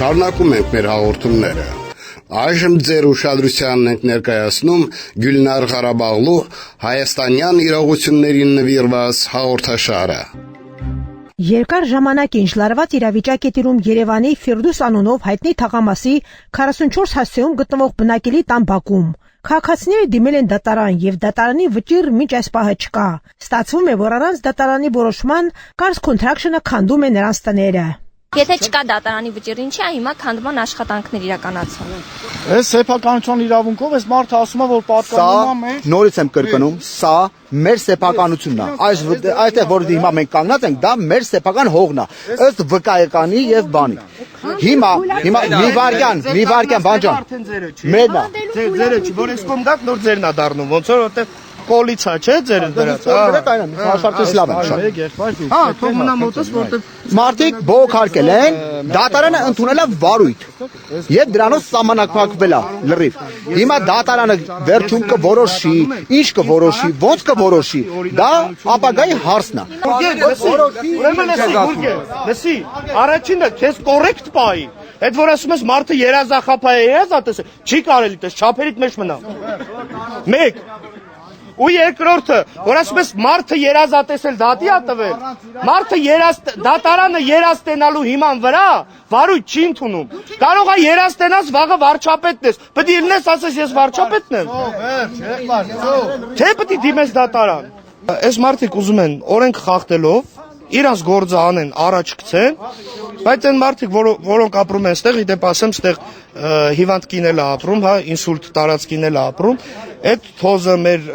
Շարունակում ենք մեր հաղորդումները։ Այժմ ձեր ուշադրությանն ենք ներկայացնում Գյուլնար Ղարաբաղլու հայաստանյան իրողություններին նվիրված հաղորդաշարը։ Երկար ժամանակ ինչ լարված իրավիճակ է տիրում Երևանի Ֆիրդուս անունով հայտնի թաղամասի 44 հասցեում գտնվող բնակելի տան բակում։ Քաղաքացիները դիմել են դատարան եւ դատարանի վճիռ մինչ այս պահը չկա։ Ստացվում է, որ առանց դատարանի որոշման Cars Construction-ը քանդում է նրանց տները։ Եթե չկա դատարանի վճիռ, ինչի է հիմա քանդման աշխատանքներ իրականացվում։ Այս սեփականության իրավունքով այս մարդը ասում է, որ պատկանում է։ Նորից եմ կրկնում, սա մեր սեփականությունն է։ Այստեղ որ հիմա մենք կանգնած ենք, դա մեր սեփական հողն է, ըստ վկայականի եւ բանի։ Հիմա մի վարքյան բանջան։ Մերն է։ Ձերը չի, որ այս կոնդակտ նոր ձերն է դառնում, ոնց որ որտեղ կոլիցա չէ ձեր դրած։ Հաշվարկես լավ է։ Հա, թող մնա մոտս, որտեղ Մարդիկ բողոքարկել են, դատարանը ընդունել է վարույթ եւ դրանով սահմանակապակվել է լրիվ։ Հիմա դատարանը վերջում կորոշի, ինչ կորոշի, ոնց կորոշի, դա ապագայի հարցն է։ Ուրեմն լսի, առաջինը քեզ կոռեկտ պայի։ Այդ որ ասում ես մարդը երազախափա է, տեսը, չի կարելի տես, չափերիդ մեջ մնա։ Մեկ ու երկրորդը, որ ասում ես մարդը երազատեսել դատի է տվել, մարդը դատարանը երազտենալու հիման վրա վարույթ չի ընդունում։ Կարող է երազտենաս վաղը վարչապետն ես, պետք է ելնես ասես ես վարչապետն եմ։ Թե պետք է դիմես դատարան։ Այս մարդիկ ուզում են օրենք խախտելով իրանց գործը անեն, առաջ գցեն, բայց այն մարդիկ, որոնք ապրում են ստեղ, իդեպ ասեմ, ստեղ հիվանդ կինել է ապրում, հա, ինսուլտ տարած կինել է ապրում, այդ թոզը մեր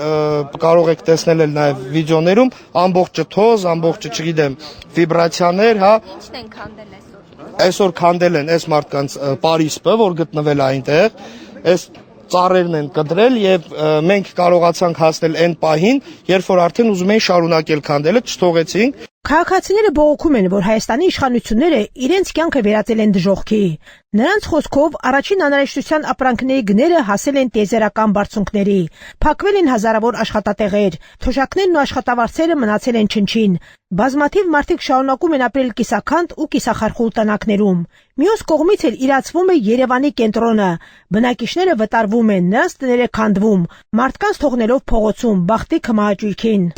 կարող եք տեսնել էլ նաև վիդեոներում, ամբողջը թոզ, ամբողջը, չգիտեմ, վիբրացիաներ, հա։ Ինչն են քանդել այսօր։ Այսօր քանդել են այս մարդկանց Պարիսպը, որ գտնվել է այնտեղ, այս ծառերն են կտրել եւ մենք կարողացանք հասնել այն պահին, երբ որ արդեն ուզում էին շարունակել քանդելը, չթողեցինք։ Քաղաքացիները բողոքում են, որ Հայաստանի իշխանությունները իրենց կյանքը վերածել են դժոխքի։ Նրանց խոսքով առաջին անհրաժեշտության ապրանքների գները հասել են տիեզերական բարձունքների, փակվել են հազարավոր աշխատատեղեր, թոշակներն ու աշխատավարձերը մնացել են չնչին։ Բազմաթիվ մարդիկ շարունակում են ապրել կիսաքանդ ու կիսախարխուլ տնակներում։ Մյուս կողմից էլ իրացվում է Երևանի կենտրոնը։ Բնակիչները վտարվում են, նրանց տները քանդվում, մարդկանց թողնելով փողոցում, բախտի քմահաճույքին։